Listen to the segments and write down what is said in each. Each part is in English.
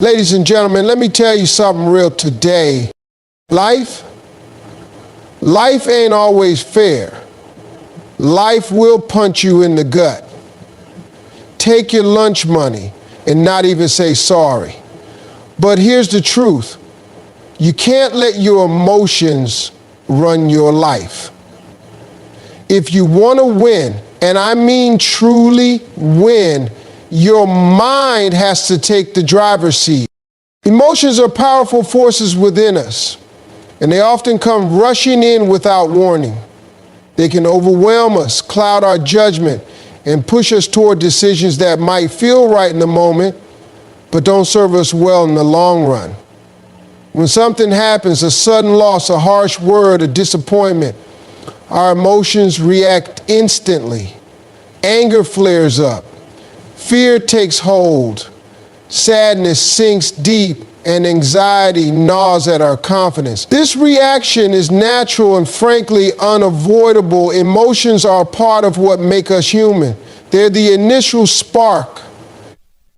Ladies and gentlemen, let me tell you something real today. Life ain't always fair. Life will punch you in the gut. Take your lunch money and not even say sorry. But here's the truth. You can't let your emotions run your life. If you want to win, and I mean truly win, your mind has to take the driver's seat. Emotions are powerful forces within us, and they often come rushing in without warning. They can overwhelm us, cloud our judgment, and push us toward decisions that might feel right in the moment, but don't serve us well in the long run. When something happens, a sudden loss, a harsh word, a disappointment, our emotions react instantly. Anger flares up. Fear takes hold. Sadness sinks deep, and anxiety gnaws at our confidence. This reaction is natural and frankly unavoidable. Emotions are part of what make us human. They're the initial spark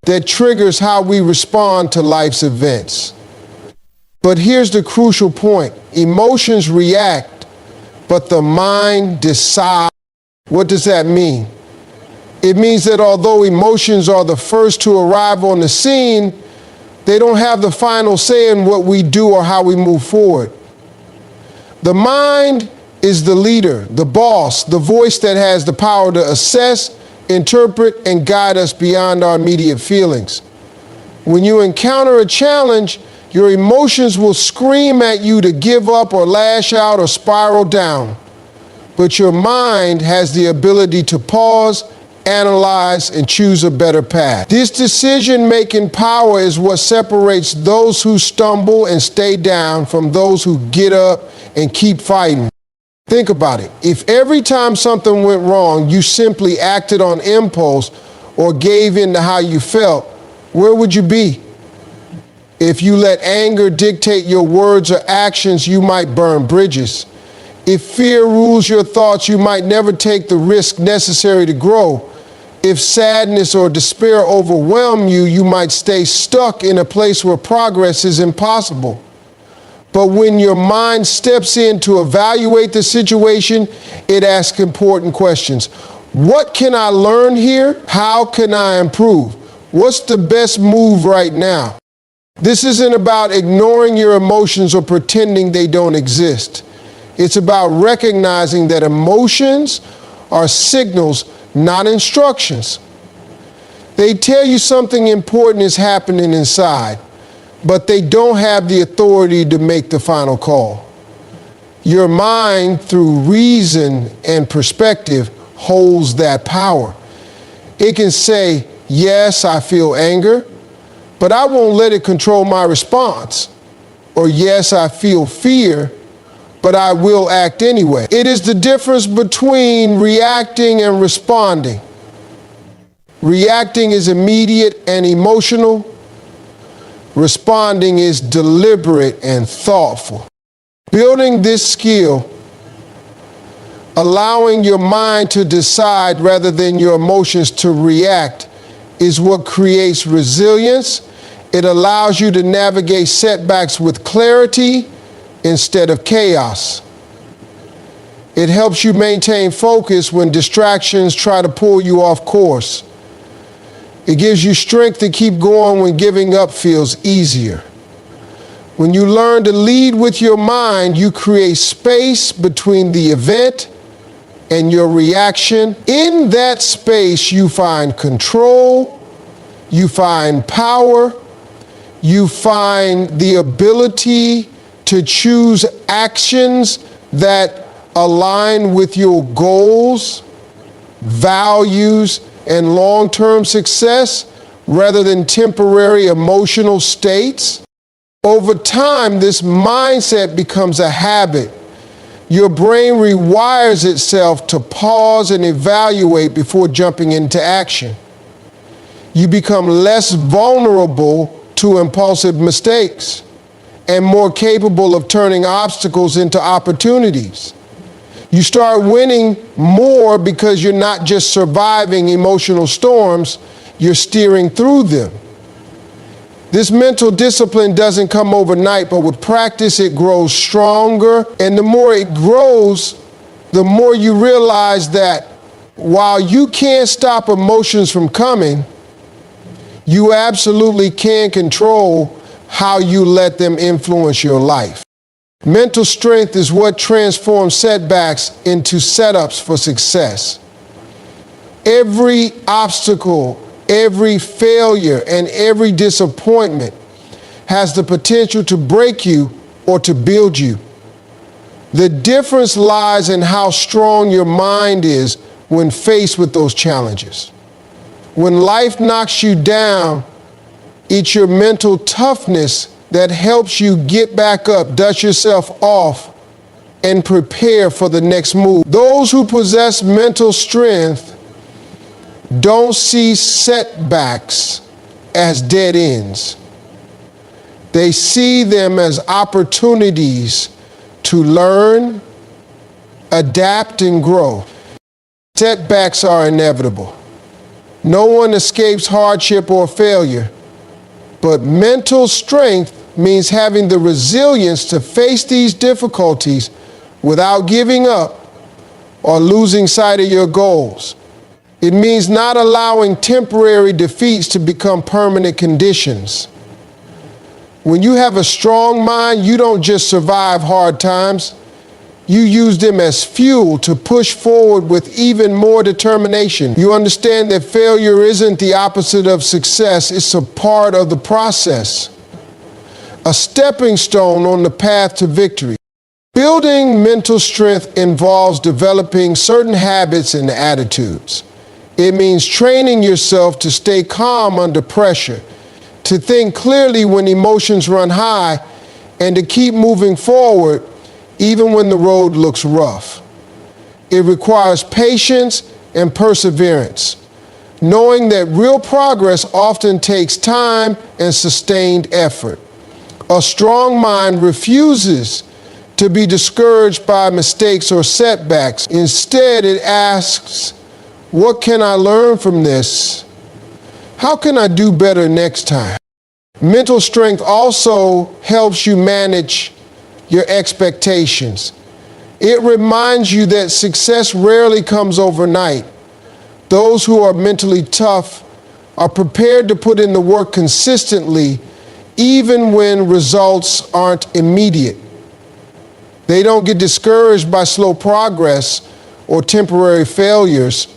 that triggers how we respond to life's events. But here's the crucial point. Emotions react, but the mind decides. What does that mean? It means that although emotions are the first to arrive on the scene, they don't have the final say in what we do or how we move forward. The mind is the leader, the boss, the voice that has the power to assess, interpret, and guide us beyond our immediate feelings. When you encounter a challenge, your emotions will scream at you to give up or lash out or spiral down. But your mind has the ability to pause, analyze, and choose a better path. This decision-making power is what separates those who stumble and stay down from those who get up and keep fighting. Think about it. If every time something went wrong, you simply acted on impulse or gave in to how you felt, where would you be? If you let anger dictate your words or actions, you might burn bridges. If fear rules your thoughts, you might never take the risk necessary to grow. If sadness or despair overwhelm you, you might stay stuck in a place where progress is impossible. But when your mind steps in to evaluate the situation, it asks important questions. What can I learn here? How can I improve? What's the best move right now? This isn't about ignoring your emotions or pretending they don't exist. It's about recognizing that emotions are signals, not instructions. They tell you something important is happening inside, but they don't have the authority to make the final call. Your mind, through reason and perspective, holds that power. It can say, yes, I feel anger, but I won't let it control my response. Or yes, I feel fear, but I will act anyway. It is the difference between reacting and responding. Reacting is immediate and emotional. Responding is deliberate and thoughtful. Building this skill, allowing your mind to decide rather than your emotions to react, is what creates resilience. It allows you to navigate setbacks with clarity instead of chaos. It helps you maintain focus when distractions try to pull you off course. It gives you strength to keep going when giving up feels easier. When you learn to lead with your mind, you create space between the event and your reaction. In that space, you find control, you find power, you find the ability to choose actions that align with your goals, values, and long-term success rather than temporary emotional states. Over time, this mindset becomes a habit. Your brain rewires itself to pause and evaluate before jumping into action. You become less vulnerable to impulsive mistakes and more capable of turning obstacles into opportunities. You start winning more because you're not just surviving emotional storms, you're steering through them. This mental discipline doesn't come overnight, but with practice it grows stronger. And the more it grows, the more you realize that while you can't stop emotions from coming, you absolutely can control how you let them influence your life. Mental strength is what transforms setbacks into setups for success. Every obstacle, every failure, and every disappointment has the potential to break you or to build you. The difference lies in how strong your mind is when faced with those challenges. When life knocks you down, it's your mental toughness that helps you get back up, dust yourself off, and prepare for the next move. Those who possess mental strength don't see setbacks as dead ends. They see them as opportunities to learn, adapt, and grow. Setbacks are inevitable. No one escapes hardship or failure, but mental strength means having the resilience to face these difficulties without giving up or losing sight of your goals. It means not allowing temporary defeats to become permanent conditions. When you have a strong mind, you don't just survive hard times. You use them as fuel to push forward with even more determination. You understand that failure isn't the opposite of success, it's a part of the process. A stepping stone on the path to victory. Building mental strength involves developing certain habits and attitudes. It means training yourself to stay calm under pressure, to think clearly when emotions run high, and to keep moving forward even when the road looks rough. It requires patience and perseverance, knowing that real progress often takes time and sustained effort. A strong mind refuses to be discouraged by mistakes or setbacks. Instead, it asks, what can I learn from this? How can I do better next time? Mental strength also helps you manage your expectations. It reminds you that success rarely comes overnight. Those who are mentally tough are prepared to put in the work consistently, even when results aren't immediate. They don't get discouraged by slow progress or temporary failures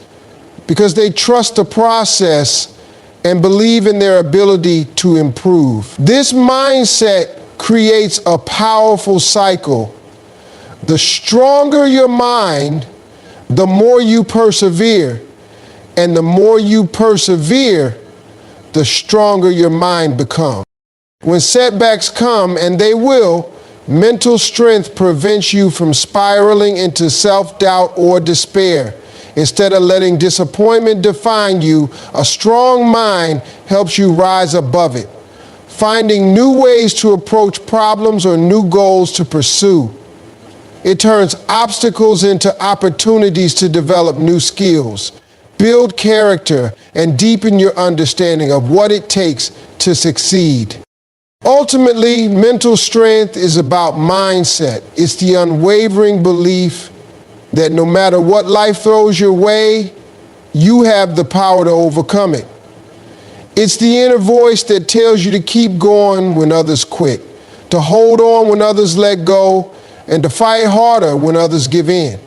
because they trust the process and believe in their ability to improve. This mindset creates a powerful cycle. The stronger your mind, the more you persevere. And the more you persevere, the stronger your mind becomes. When setbacks come, and they will, mental strength prevents you from spiraling into self-doubt or despair. Instead of letting disappointment define you, a strong mind helps you rise above it, finding new ways to approach problems or new goals to pursue. It turns obstacles into opportunities to develop new skills, build character, and deepen your understanding of what it takes to succeed. Ultimately, mental strength is about mindset. It's the unwavering belief that no matter what life throws your way, you have the power to overcome it. It's the inner voice that tells you to keep going when others quit, to hold on when others let go, and to fight harder when others give in.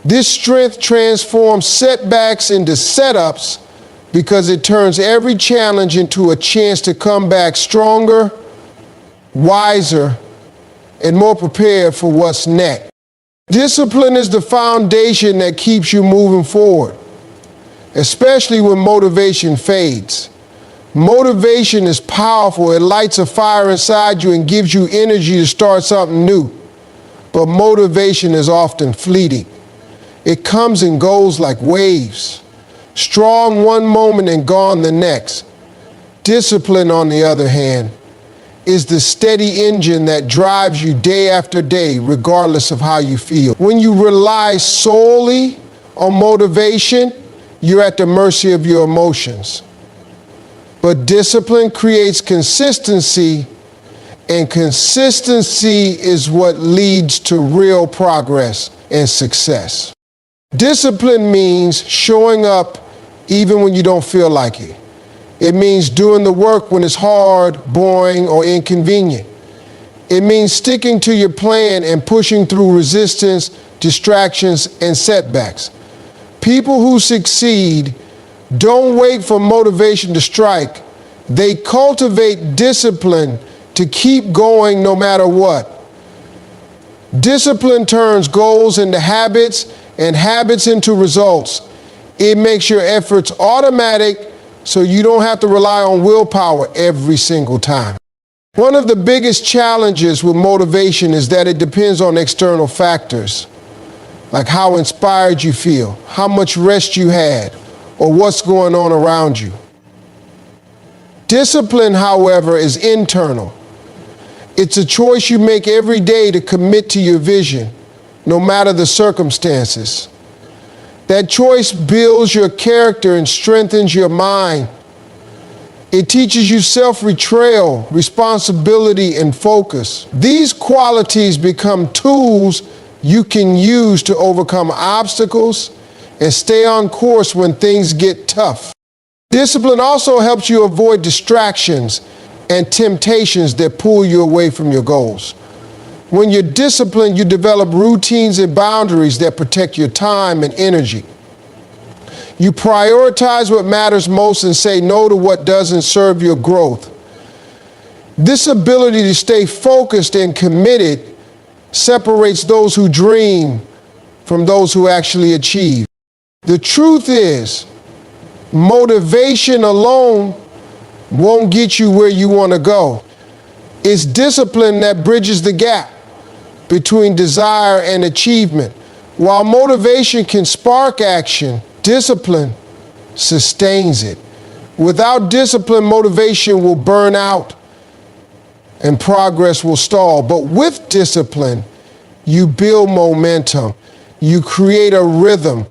This strength transforms setbacks into setups because it turns every challenge into a chance to come back stronger, wiser, and more prepared for what's next. Discipline is the foundation that keeps you moving forward, especially when motivation fades. Motivation is powerful. It lights a fire inside you and gives you energy to start something new. But motivation is often fleeting. It comes and goes like waves, strong one moment and gone the next. Discipline, on the other hand, is the steady engine that drives you day after day, regardless of how you feel. When you rely solely on motivation, you're at the mercy of your emotions. But discipline creates consistency, and consistency is what leads to real progress and success. Discipline means showing up even when you don't feel like it. It means doing the work when it's hard, boring, or inconvenient. It means sticking to your plan and pushing through resistance, distractions, and setbacks. People who succeed don't wait for motivation to strike. They cultivate discipline to keep going no matter what. Discipline turns goals into habits and habits into results. It makes your efforts automatic so you don't have to rely on willpower every single time. One of the biggest challenges with motivation is that it depends on external factors, like how inspired you feel, how much rest you had, or what's going on around you. Discipline, however, is internal. It's a choice you make every day to commit to your vision, no matter the circumstances. That choice builds your character and strengthens your mind. It teaches you self-betrayal, responsibility, and focus. These qualities become tools you can use to overcome obstacles and stay on course when things get tough. Discipline also helps you avoid distractions and temptations that pull you away from your goals. When you're disciplined, you develop routines and boundaries that protect your time and energy. You prioritize what matters most and say no to what doesn't serve your growth. This ability to stay focused and committed separates those who dream from those who actually achieve. The truth is, motivation alone won't get you where you want to go. It's discipline that bridges the gap between desire and achievement. While motivation can spark action, discipline sustains it. Without discipline, motivation will burn out and progress will stall. But with discipline, you build momentum. You create a rhythm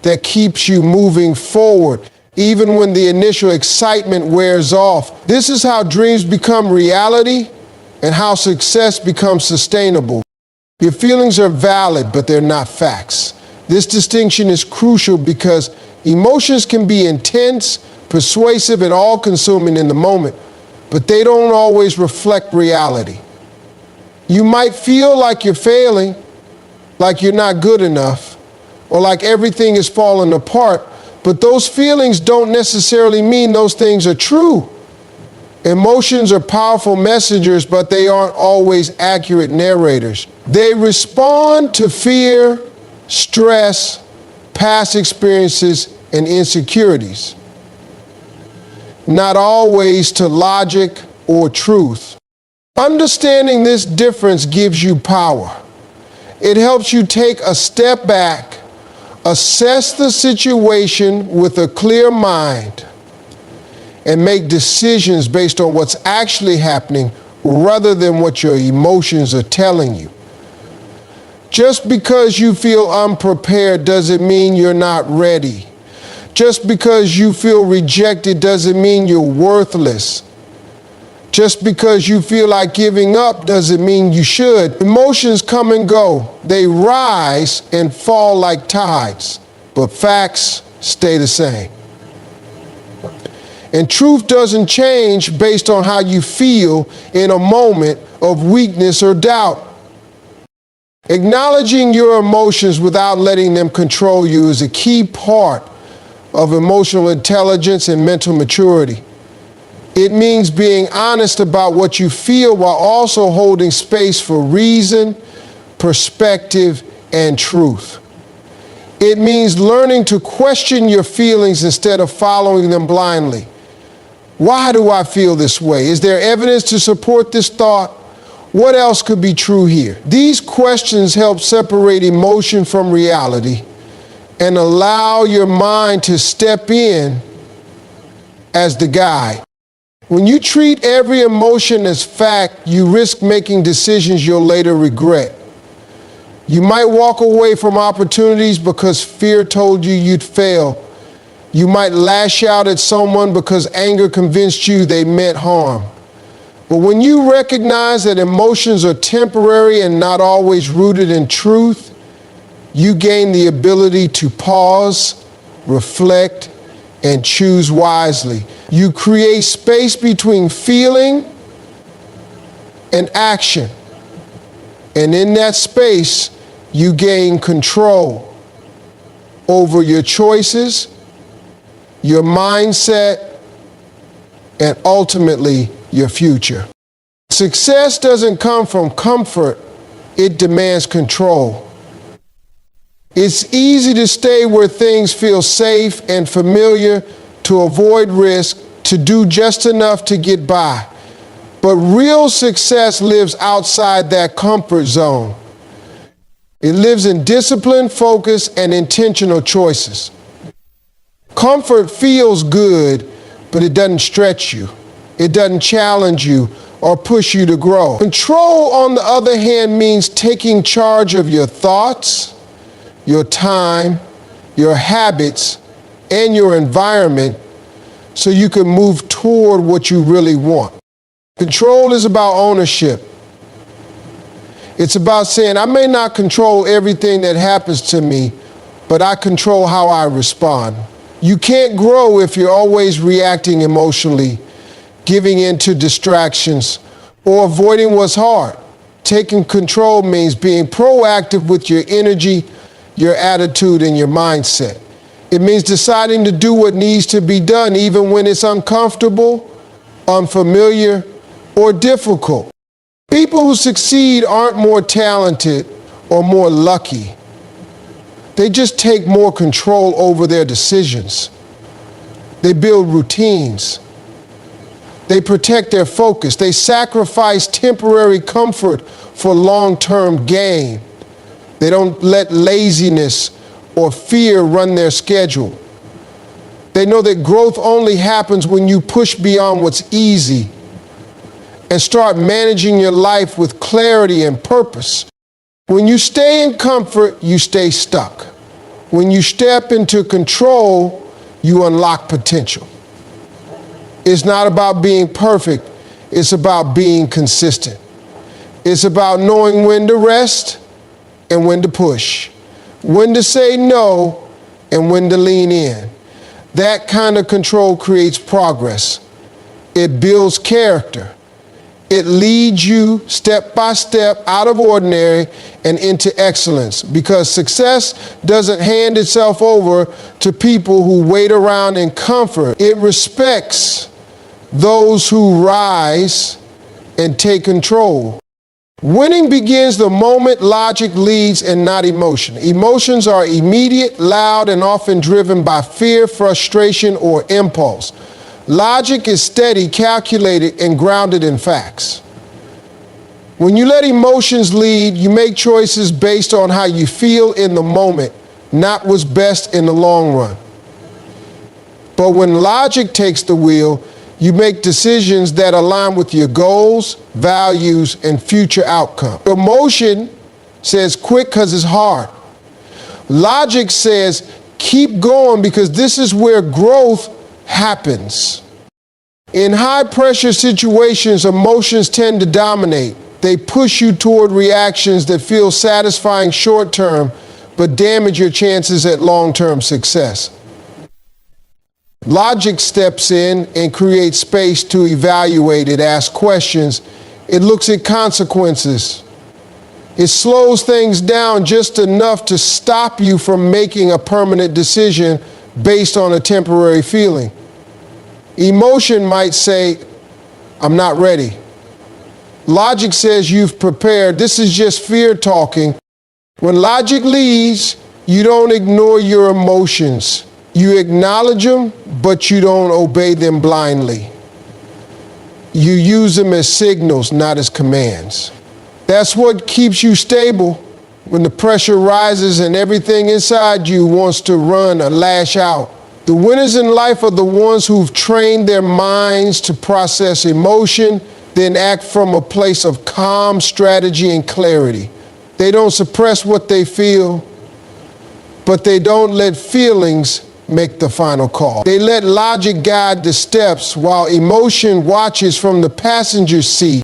that keeps you moving forward, even when the initial excitement wears off. This is how dreams become reality and how success becomes sustainable. Your feelings are valid, but they're not facts. This distinction is crucial because emotions can be intense, persuasive, and all-consuming in the moment, but they don't always reflect reality. You might feel like you're failing, like you're not good enough, or like everything is falling apart, but those feelings don't necessarily mean those things are true. Emotions are powerful messengers, but they aren't always accurate narrators. They respond to fear, stress, past experiences, and insecurities, not always to logic or truth. Understanding this difference gives you power. It helps you take a step back, assess the situation with a clear mind, and make decisions based on what's actually happening rather than what your emotions are telling you. Just because you feel unprepared doesn't mean you're not ready. Just because you feel rejected doesn't mean you're worthless. Just because you feel like giving up doesn't mean you should. Emotions come and go. They rise and fall like tides, but facts stay the same. And truth doesn't change based on how you feel in a moment of weakness or doubt. Acknowledging your emotions without letting them control you is a key part of emotional intelligence and mental maturity. It means being honest about what you feel while also holding space for reason, perspective, and truth. It means learning to question your feelings instead of following them blindly. Why do I feel this way? Is there evidence to support this thought? What else could be true here? These questions help separate emotion from reality and allow your mind to step in as the guide. When you treat every emotion as fact, you risk making decisions you'll later regret. You might walk away from opportunities because fear told you you'd fail. You might lash out at someone because anger convinced you they meant harm. But when you recognize that emotions are temporary and not always rooted in truth, you gain the ability to pause, reflect, and choose wisely. You create space between feeling and action. And in that space, you gain control over your choices, your mindset, and ultimately your future. Success doesn't come from comfort, it demands control. It's easy to stay where things feel safe and familiar, to avoid risk, to do just enough to get by. But real success lives outside that comfort zone. It lives in discipline, focus, and intentional choices. Comfort feels good, but it doesn't stretch you. It doesn't challenge you or push you to grow. Control, on the other hand, means taking charge of your thoughts, your time, your habits, and your environment so you can move toward what you really want. Control is about ownership. It's about saying, I may not control everything that happens to me, but I control how I respond. You can't grow if you're always reacting emotionally, giving in to distractions, or avoiding what's hard. Taking control means being proactive with your energy, your attitude, and your mindset. It means deciding to do what needs to be done, even when it's uncomfortable, unfamiliar, or difficult. People who succeed aren't more talented or more lucky. They just take more control over their decisions. They build routines. They protect their focus. They sacrifice temporary comfort for long-term gain. They don't let laziness or fear run their schedule. They know that growth only happens when you push beyond what's easy and start managing your life with clarity and purpose. When you stay in comfort, you stay stuck. When you step into control, you unlock potential. It's not about being perfect, it's about being consistent. It's about knowing when to rest and when to push, when to say no and when to lean in. That kind of control creates progress. It builds character. It leads you step by step out of ordinary and into excellence, because success doesn't hand itself over to people who wait around in comfort. It respects those who rise and take control. Winning begins the moment logic leads and not emotion. Emotions are immediate, loud, and often driven by fear, frustration, or impulse. Logic is steady, calculated, and grounded in facts. When you let emotions lead, you make choices based on how you feel in the moment, not what's best in the long run. But when logic takes the wheel, you make decisions that align with your goals, values, and future outcomes. Emotion says quit because it's hard. Logic says keep going because this is where growth happens. In high-pressure situations, emotions tend to dominate. They push you toward reactions that feel satisfying short-term, but damage your chances at long-term success. Logic steps in and creates space to evaluate. It asks questions. It looks at consequences. It slows things down just enough to stop you from making a permanent decision based on a temporary feeling. Emotion might say, I'm not ready. Logic says you've prepared. This is just fear talking. When logic leads, you don't ignore your emotions. You acknowledge them, but you don't obey them blindly. You use them as signals, not as commands. That's what keeps you stable when the pressure rises and everything inside you wants to run or lash out. The winners in life are the ones who've trained their minds to process emotion, then act from a place of calm strategy and clarity. They don't suppress what they feel, but they don't let feelings make the final call. They let logic guide the steps while emotion watches from the passenger seat.